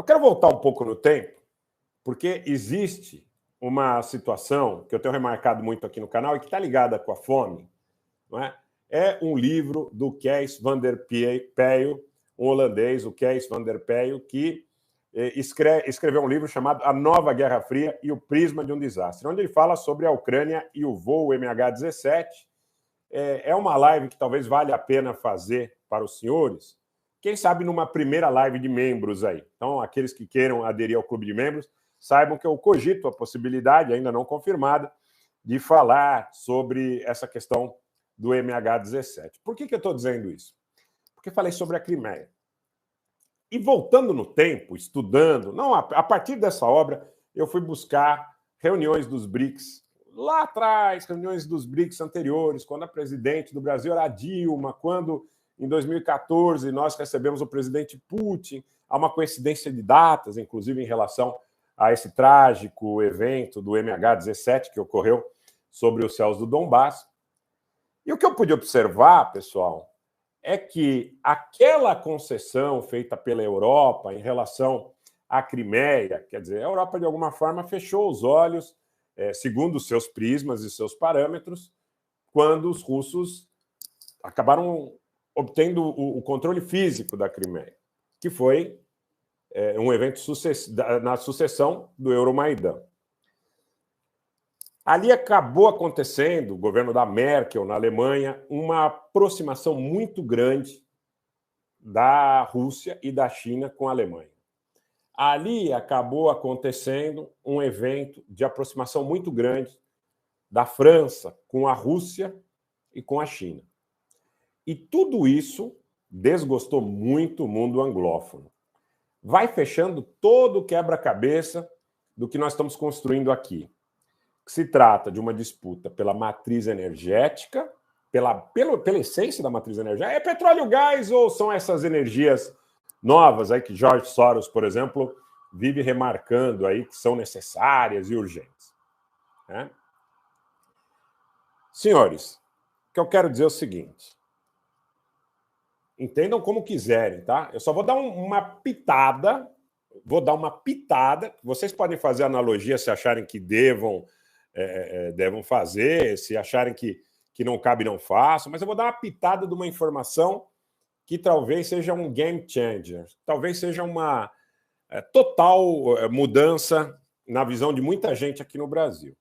Eu quero voltar um pouco no tempo, porque existe uma situação que eu tenho remarcado muito aqui no canal e que está ligada com a fome, não é? É um livro do Kees van der Pijl, um holandês, o Kees van der Pijl, que escreveu um livro chamado A Nova Guerra Fria e o Prisma de um Desastre, onde ele fala sobre a Ucrânia e o voo MH17. É uma live que talvez valha a pena fazer para os senhores, quem sabe numa primeira live de membros aí. Então, aqueles que queiram aderir ao clube de membros, saibam que eu cogito a possibilidade, ainda não confirmada, de falar sobre essa questão do MH17. Por que eu estou dizendo isso? Porque falei sobre a Crimeia. E voltando no tempo, estudando, não, a partir dessa obra, eu fui buscar reuniões dos BRICS, lá atrás, reuniões dos BRICS anteriores, quando a presidente do Brasil era a Dilma, quando, em 2014, nós recebemos o presidente Putin. Há uma coincidência de datas, inclusive em relação a esse trágico evento do MH17 que ocorreu sobre os céus do Donbass. E o que eu pude observar, pessoal, é que aquela concessão feita pela Europa em relação à Crimeia, quer dizer, a Europa, de alguma forma, fechou os olhos, segundo os seus prismas e seus parâmetros, quando os russos acabaram obtendo o controle físico da Crimeia, que foi um evento na sucessão do Euromaidan. Ali acabou acontecendo, o governo da Merkel na Alemanha, uma aproximação muito grande da Rússia e da China com a Alemanha. Ali acabou acontecendo um evento de aproximação muito grande da França com a Rússia e com a China. E tudo isso desgostou muito o mundo anglófono. Vai fechando todo o quebra-cabeça do que nós estamos construindo aqui. Se trata de uma disputa pela matriz energética, pela essência da matriz energética. É petróleo e gás ou são essas energias novas aí que George Soros, por exemplo, vive remarcando aí que são necessárias e urgentes, né? Senhores, o que eu quero dizer é o seguinte. Entendam como quiserem, tá? Eu só vou dar uma pitada, vocês podem fazer analogia se acharem que devam fazer, se acharem que não cabe, não façam, mas eu vou dar uma pitada de uma informação que talvez seja um game changer, talvez seja uma total mudança na visão de muita gente aqui no Brasil.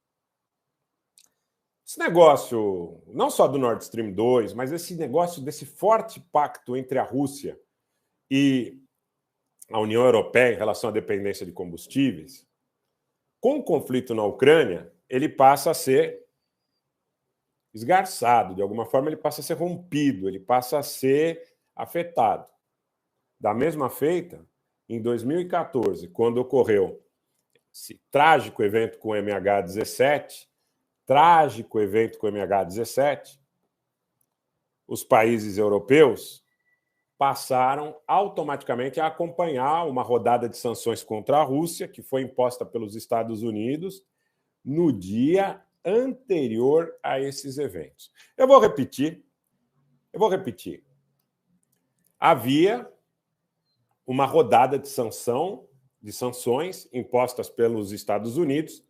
Esse negócio, não só do Nord Stream 2, mas esse negócio desse forte pacto entre a Rússia e a União Europeia em relação à dependência de combustíveis, com o conflito na Ucrânia, ele passa a ser esgarçado, de alguma forma ele passa a ser rompido, ele passa a ser afetado. Da mesma feita, em 2014, quando ocorreu esse trágico evento com o MH17, os países europeus passaram automaticamente a acompanhar uma rodada de sanções contra a Rússia, que foi imposta pelos Estados Unidos, no dia anterior a esses eventos. Eu vou repetir. Havia uma rodada de sanções impostas pelos Estados Unidos,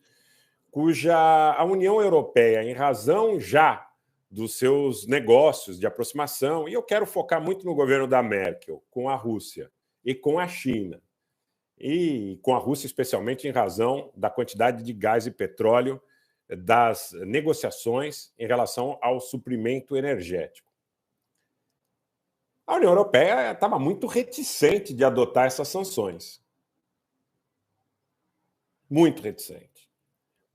cuja a União Europeia, em razão já dos seus negócios de aproximação, e eu quero focar muito no governo da Merkel, com a Rússia e com a China, e com a Rússia especialmente em razão da quantidade de gás e petróleo das negociações em relação ao suprimento energético. A União Europeia estava muito reticente de adotar essas sanções. Muito reticente.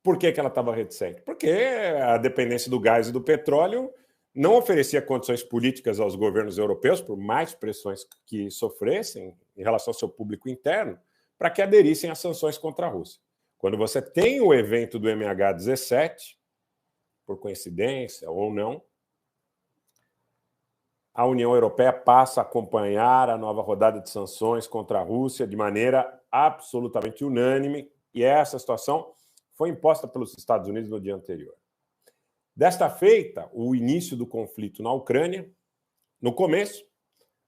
Por que ela estava reticente? Porque a dependência do gás e do petróleo não oferecia condições políticas aos governos europeus, por mais pressões que sofressem em relação ao seu público interno, para que aderissem às sanções contra a Rússia. Quando você tem o evento do MH17, por coincidência ou não, a União Europeia passa a acompanhar a nova rodada de sanções contra a Rússia de maneira absolutamente unânime, e essa situação foi imposta pelos Estados Unidos no dia anterior. Desta feita, o início do conflito na Ucrânia, no começo,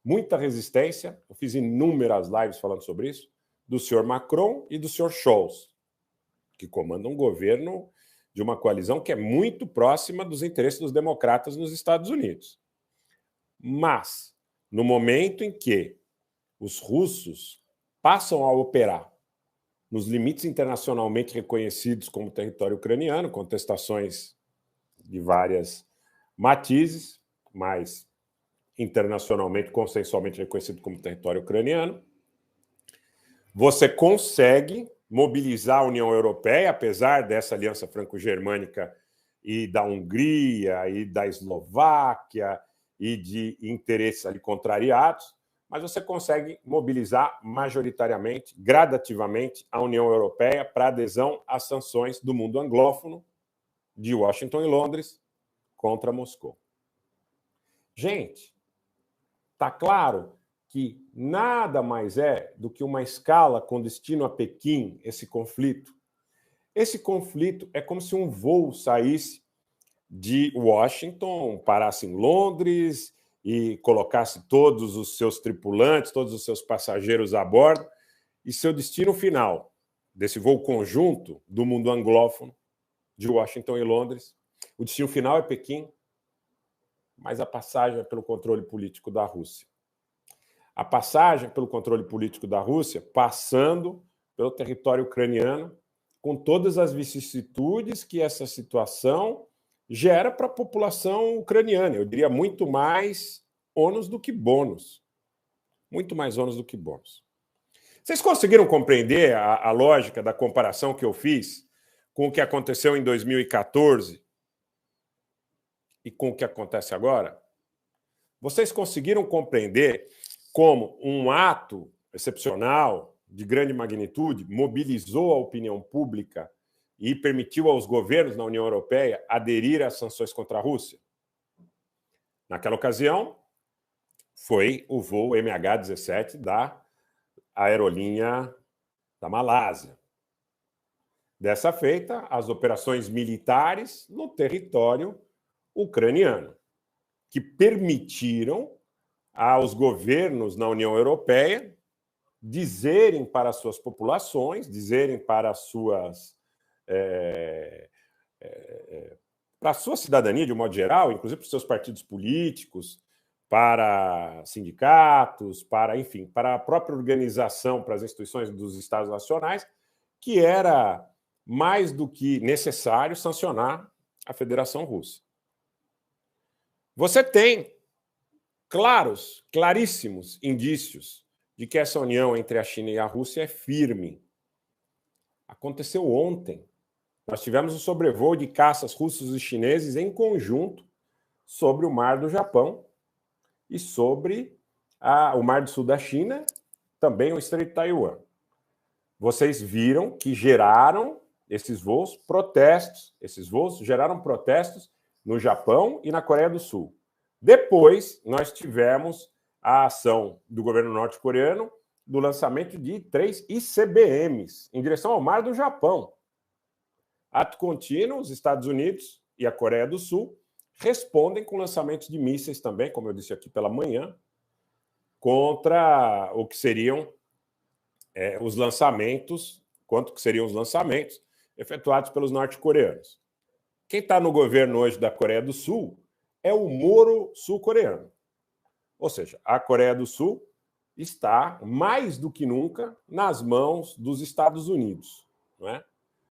muita resistência, eu fiz inúmeras lives falando sobre isso, do senhor Macron e do senhor Scholz, que comandam um governo de uma coalizão que é muito próxima dos interesses dos democratas nos Estados Unidos. Mas, no momento em que os russos passam a operar nos limites internacionalmente reconhecidos como território ucraniano, contestações de várias matizes, mas internacionalmente, consensualmente reconhecido como território ucraniano, você consegue mobilizar a União Europeia, apesar dessa aliança franco-germânica e da Hungria e da Eslováquia e de interesses ali contrariados, mas você consegue mobilizar majoritariamente, gradativamente, a União Europeia para adesão às sanções do mundo anglófono, de Washington e Londres, contra Moscou. Gente, está claro que nada mais é do que uma escala com destino a Pequim, esse conflito. Esse conflito é como se um voo saísse de Washington, parasse em Londres e colocasse todos os seus tripulantes, todos os seus passageiros a bordo, e seu destino final desse voo conjunto do mundo anglófono, de Washington e Londres, o destino final é Pequim, mas a passagem é pelo controle político da Rússia. A passagem pelo controle político da Rússia, passando pelo território ucraniano, com todas as vicissitudes que essa situação gera para a população ucraniana. Eu diria muito mais ônus do que bônus. Muito mais ônus do que bônus. Vocês conseguiram compreender a lógica da comparação que eu fiz com o que aconteceu em 2014 e com o que acontece agora? Vocês conseguiram compreender como um ato excepcional, de grande magnitude, mobilizou a opinião pública e permitiu aos governos na União Europeia aderir às sanções contra a Rússia? Naquela ocasião, foi o voo MH17 da aerolinha da Malásia. Dessa feita, as operações militares no território ucraniano, que permitiram aos governos na União Europeia dizerem para as suas populações, dizerem para a sua cidadania, de um modo geral, inclusive para os seus partidos políticos, para sindicatos, enfim, para a própria organização, para as instituições dos Estados nacionais, que era mais do que necessário sancionar a Federação Russa. Você tem claríssimos indícios de que essa união entre a China e a Rússia é firme. Aconteceu ontem. Nós tivemos o sobrevoo de caças russos e chineses em conjunto sobre o Mar do Japão e sobre o Mar do Sul da China, também o Estreito de Taiwan. Vocês viram que geraram esses voos protestos. Esses voos geraram protestos no Japão e na Coreia do Sul. Depois, nós tivemos a ação do governo norte-coreano do lançamento de 3 ICBMs em direção ao Mar do Japão. Ato contínuo, os Estados Unidos e a Coreia do Sul respondem com lançamentos de mísseis também, como eu disse aqui pela manhã, contra o que seriam os lançamentos, quanto que seriam os lançamentos efetuados pelos norte-coreanos. Quem está no governo hoje da Coreia do Sul é o Moro sul-coreano. Ou seja, a Coreia do Sul está, mais do que nunca, nas mãos dos Estados Unidos, não é?